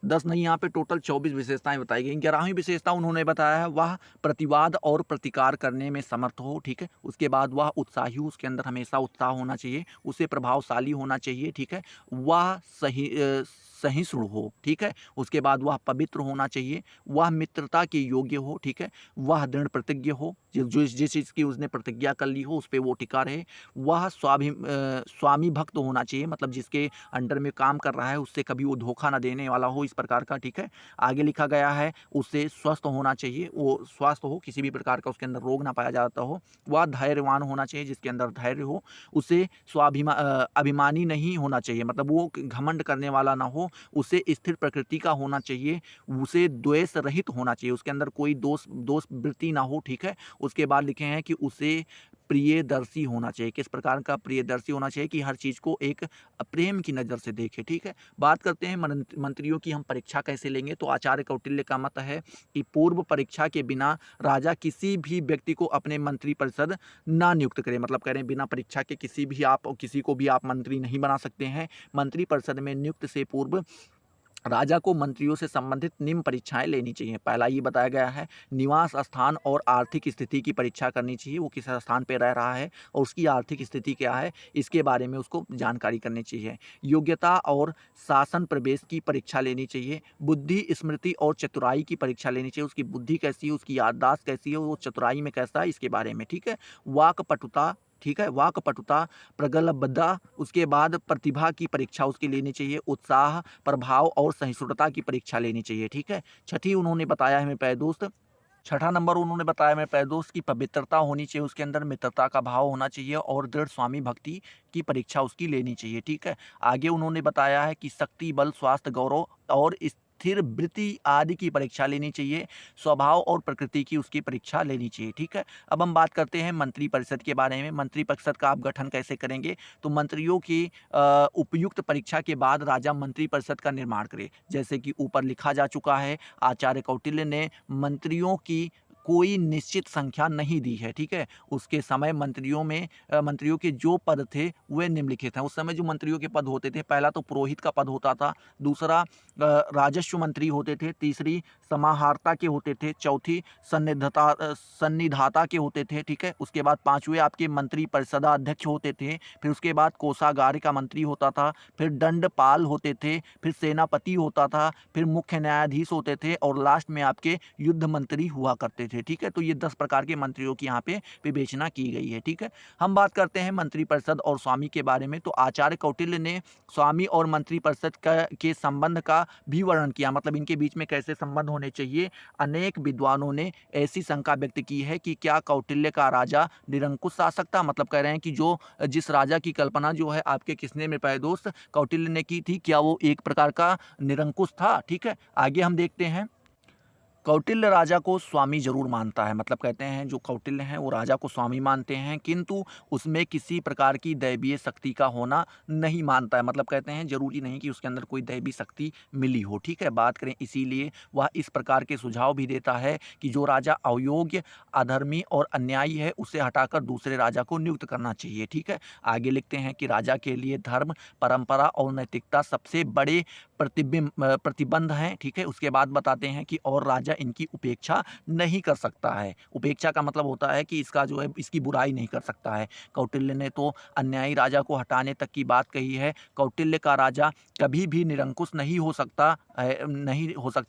10 नहीं, यहाँ पे टोटल 24 विशेषताएं बताई गई। 11वीं विशेषता उन्होंने बताया है वह प्रतिवाद और प्रतिकार करने में समर्थ हो, ठीक है। उसके बाद वह उत्साही हो, उसके अंदर हमेशा उत्साह होना चाहिए। उसे प्रभावशाली होना चाहिए, ठीक है। वह सहिष्णु हो, ठीक है। उसके बाद वह पवित्र होना चाहिए। वह मित्रता के योग्य हो, ठीक है। वह दृढ़ प्रतिज्ञ हो, जिस चीज़ की उसने प्रतिज्ञा कर ली हो उस पर वो टिका रहे। वह स्वामी भक्त होना चाहिए, मतलब जिसके अंडर में काम कर रहा है उससे कभी वो धोखा ना देने वाला हो, इस प्रकार का, ठीक है। आगे लिखा गया है उससे स्वस्थ होना चाहिए, वो स्वस्थ हो, किसी भी प्रकार का उसके अंदर रोग ना पाया जाता हो। वह धैर्यवान होना चाहिए, जिसके अंदर धैर्य हो। उसे अभिमानी नहीं होना चाहिए, मतलब वो घमंड करने वाला ना हो। उसे स्थिर प्रकृति का होना चाहिए। उसे द्वेष रहित होना चाहिए, उसके अंदर कोई दोष वृत्ति ना हो, ठीक है। उसके बाद लिखे हैं कि उसे प्रियदर्शी होना चाहिए। किस प्रकार का प्रियदर्शी होना चाहिए? कि हर चीज़ को एक प्रेम की नज़र से देखे, ठीक है। बात करते हैं मंत्रियों की हम परीक्षा कैसे लेंगे। तो आचार्य कौटिल्य का मत है कि पूर्व परीक्षा के बिना राजा किसी भी व्यक्ति को अपने मंत्री परिषद ना नियुक्त करे। मतलब कह रहे हैं बिना परीक्षा के किसी को भी आप मंत्री नहीं बना सकते हैं। मंत्री परिषद में नियुक्त से पूर्व राजा को मंत्रियों से संबंधित निम्न परीक्षाएं लेनी चाहिए। पहला ये बताया गया है निवास स्थान और आर्थिक स्थिति की परीक्षा करनी चाहिए। वो किस स्थान पर रह रहा है और उसकी आर्थिक स्थिति क्या है, इसके बारे में उसको जानकारी करनी चाहिए। योग्यता और शासन प्रवेश की परीक्षा लेनी चाहिए। बुद्धि, स्मृति और चतुराई की परीक्षा लेनी चाहिए। उसकी बुद्धि कैसी है, उसकी याददाश्त कैसी है, वो चतुराई में कैसा है, इसके बारे में, ठीक है। वाक्पटुता, ठीक है, वाक्पटुता, प्रगल्भता, उसके बाद प्रतिभा की परीक्षा उसकी लेनी चाहिए। उत्साह, प्रभाव और सहिष्णुता की परीक्षा लेनी चाहिए, ठीक है। छठी उन्होंने बताया है मेरे प्यारे दोस्त, छठा नंबर उन्होंने बताया मेरे प्यारे दोस्त की पवित्रता होनी चाहिए, उसके अंदर मित्रता का भाव होना चाहिए और दृढ़ स्वामी भक्ति की परीक्षा उसकी लेनी चाहिए, ठीक है। आगे उन्होंने बताया है कि शक्ति, बल, स्वास्थ्य, गौरव और स्थिर वृत्ति आदि की परीक्षा लेनी चाहिए। स्वभाव और प्रकृति की उसकी परीक्षा लेनी चाहिए, ठीक है। अब हम बात करते हैं मंत्री परिषद के बारे में। मंत्री परिषद का आप गठन कैसे करेंगे? तो मंत्रियों की उपयुक्त परीक्षा के बाद राजा मंत्री परिषद का निर्माण करे। जैसे कि ऊपर लिखा जा चुका है, आचार्य कौटिल्य ने मंत्रियों की कोई निश्चित संख्या नहीं दी है, ठीक है। उसके समय मंत्रियों के जो पद थे वे निम्नलिखित हैं। उस समय जो मंत्रियों के पद होते थे, पहला तो पुरोहित का पद होता था, दूसरा राजस्व मंत्री होते थे, तीसरी समाहर्ता के होते थे, चौथी सन्निधाता के होते थे, ठीक है। उसके बाद पांचवें आपके मंत्री परिषदाध्यक्ष होते थे, फिर उसके बाद कोषागार का मंत्री होता था, फिर दंडपाल होते थे, फिर सेनापति होता था, फिर मुख्य न्यायाधीश होते थे और लास्ट में आपके युद्ध मंत्री हुआ करते थे, ठीक है। तो ये 10 प्रकार के मंत्रियों की यहाँ पे विवेचना की गई है, ठीक है। हम बात करते हैं मंत्रिपरिषद और स्वामी के बारे में। तो आचार्य कौटिल्य ने स्वामी और मंत्रिपरिषद के संबंध का भी वर्णन किया, मतलब इनके बीच में कैसे संबंध होने चाहिए। अनेक विद्वानों ने ऐसी शंका व्यक्त की है कि क्या कौटिल्य का राजा निरंकुश शासक था, मतलब कह रहे हैं कि जो जिस राजा की कल्पना जो है आपके किसने मेरे प्यारे दोस्त कौटिल्य ने की थी, क्या वो एक प्रकार का निरंकुश था, ठीक है। आगे हम देखते हैं। कौटिल्य राजा को स्वामी जरूर मानता है, मतलब कहते हैं जो कौटिल्य हैं वो राजा को स्वामी मानते हैं, किंतु उसमें किसी प्रकार की दैवीय शक्ति का होना नहीं मानता है, मतलब कहते हैं जरूरी नहीं कि उसके अंदर कोई दैवी शक्ति मिली हो, ठीक है। बात करें इसीलिए वह इस प्रकार के सुझाव भी देता है कि जो राजा अयोग्य, अधर्मी और अन्यायी है उसे हटाकर दूसरे राजा को नियुक्त करना चाहिए, ठीक है। आगे लिखते हैं कि राजा के लिए धर्म, परंपरा और नैतिकता सबसे बड़े प्रतिबंध हैं, ठीक है। उसके बाद बताते हैं कि और राजा इनकी उपेक्षा नहीं कर सकता है। उपेक्षा का मतलब होता है कि इसका जो है इसकी बुराई नहीं कर सकता है। कौटिल्य ने तो अन्यायी राजा को हटाने तक की बात कही है। कौटिल्य का राजा कभी भी निरंकुश नहीं हो सकता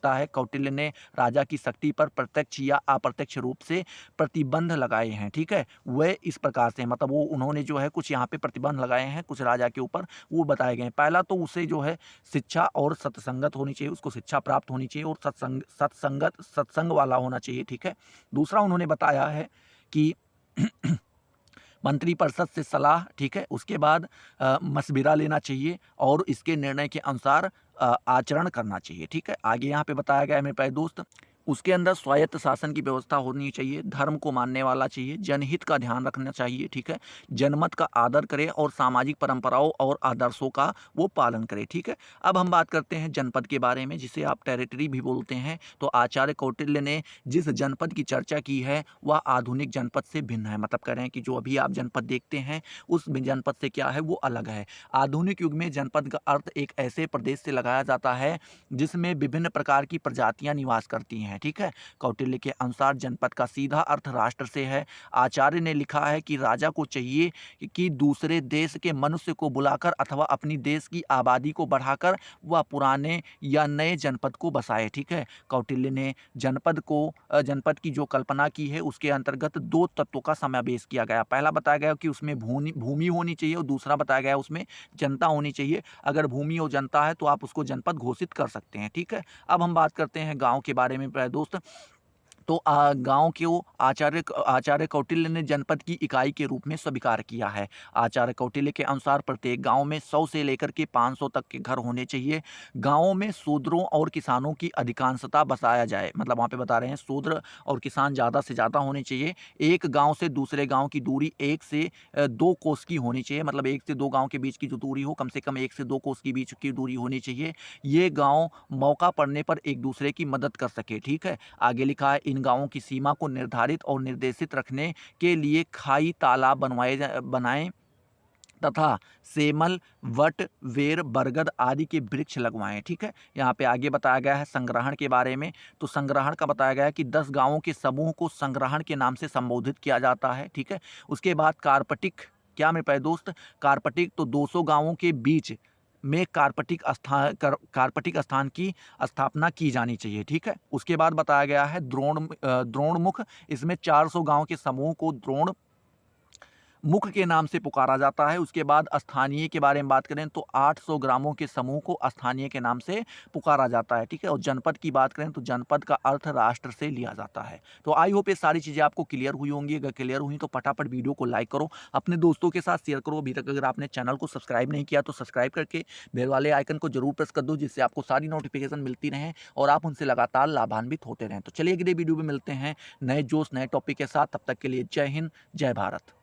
है। कौटिल्य ने राजा की शक्ति पर प्रत्यक्ष या अप्रत्यक्ष रूप से प्रतिबंध लगाए हैं, ठीक है। वह इस प्रकार से मतलब वो उन्होंने जो है कुछ यहाँ पे प्रतिबंध लगाए हैं कुछ राजा के ऊपर, वो बताए गए हैं। पहला तो उसे जो है शिक्षा और सत्संगत होनी चाहिए, उसको शिक्षा प्राप्त होनी चाहिए और सत्संग वाला होना चाहिए, ठीक है। दूसरा उन्होंने बताया है कि मंत्रिपरिषद से सलाह, ठीक है। उसके बाद मशविरा लेना चाहिए और इसके निर्णय के अनुसार आचरण करना चाहिए, ठीक है। आगे यहाँ पे बताया गया है मेरे प्यारे दोस्त, उसके अंदर स्वायत्त शासन की व्यवस्था होनी चाहिए, धर्म को मानने वाला चाहिए, जनहित का ध्यान रखना चाहिए, ठीक है। जनमत का आदर करे और सामाजिक परंपराओं और आदर्शों का वो पालन करे, ठीक है। अब हम बात करते हैं जनपद के बारे में, जिसे आप टेरिटरी भी बोलते हैं। तो आचार्य कौटिल्य ने जिस जनपद की चर्चा की है वह आधुनिक जनपद से भिन्न है, मतलब कह रहे हैं कि जो अभी आप जनपद देखते हैं उस जनपद से क्या है वो अलग है। आधुनिक युग में जनपद का अर्थ एक ऐसे प्रदेश से लगाया जाता है जिसमें विभिन्न प्रकार की प्रजातियां निवास करती हैं, ठीक है। कौटिल्य के अनुसार जनपद का सीधा अर्थ राष्ट्र से है। आचार्य ने लिखा है कि राजा को चाहिए कि दूसरे देश के मनुष्य को बुलाकर अथवा अपनी देश की आबादी को बढ़ाकर वह पुराने या नए जनपद को बसाए, ठीक है। कौटिल्य ने जनपद की जो कल्पना की है उसके अंतर्गत दो तत्वों का समावेश किया गया। पहला बताया गया कि उसमें भूमि होनी चाहिए और दूसरा बताया गया उसमें जनता होनी चाहिए। अगर भूमि और जनता है तो आप उसको जनपद घोषित कर सकते हैं, ठीक है। अब हम बात करते हैं गांव के बारे में प्यारे दोस्त। तो गांव को आचार्य कौटिल्य ने जनपद की इकाई के रूप में स्वीकार किया है। आचार्य कौटिल्य के अनुसार प्रत्येक गांव में 100 से लेकर के 500 तक के घर होने चाहिए। गांवों में शूद्रों और किसानों की अधिकांशता बसाया जाए, मतलब वहाँ पे बता रहे हैं शूद्र और किसान ज़्यादा से ज़्यादा होने चाहिए। एक गांव से दूसरे गांव की दूरी 1 से 2 कोस की होनी चाहिए, मतलब 1 से 2 गांव के बीच की जो दूरी हो कम से कम 1 से 2 कोस के बीच की दूरी होनी चाहिए। ये गांव मौका पड़ने पर एक दूसरे की मदद कर सके, ठीक है। आगे लिखा है इन गांवों की सीमा को निर्धारित और निर्देशित रखने के लिए खाई तालाब बनाएं तथा सेमल, वट, वेर, बरगद आदि के वृक्ष लगवाएं, ठीक है। यहाँ पे आगे बताया गया है संग्रहण के बारे में। तो संग्रहण का बताया गया है कि 10 गांवों के समूह को संग्रहण के नाम से संबोधित किया जाता है, ठीक है। उसके बाद कार्पटिक, क्या मेरे प्यारे दोस्त, कार्पटिक तो 200 गांवों के बीच में कार्पटिक स्थान की स्थापना की जानी चाहिए, ठीक है। उसके बाद बताया गया है द्रोणमुख, इसमें 400 गांव के समूह को द्रोण मुख के नाम से पुकारा जाता है। उसके बाद स्थानीय के बारे में बात करें तो 800 ग्रामों के समूह को स्थानीय के नाम से पुकारा जाता है, ठीक है। और जनपद की बात करें तो जनपद का अर्थ राष्ट्र से लिया जाता है। तो आई होप ये सारी चीज़ें आपको क्लियर हुई होंगी। अगर क्लियर हुई तो फटाफट वीडियो को लाइक करो, अपने दोस्तों के साथ शेयर करो। अभी तक अगर आपने चैनल को सब्सक्राइब नहीं किया तो सब्सक्राइब करके बेल वाले आइकन को जरूर प्रेस कर दो, जिससे आपको सारी नोटिफिकेशन मिलती रहें और आप उनसे लगातार लाभान्वित होते रहें। तो चलिए अगले वीडियो में मिलते हैं नए जोश नए टॉपिक के साथ। तब तक के लिए जय हिंद, जय भारत।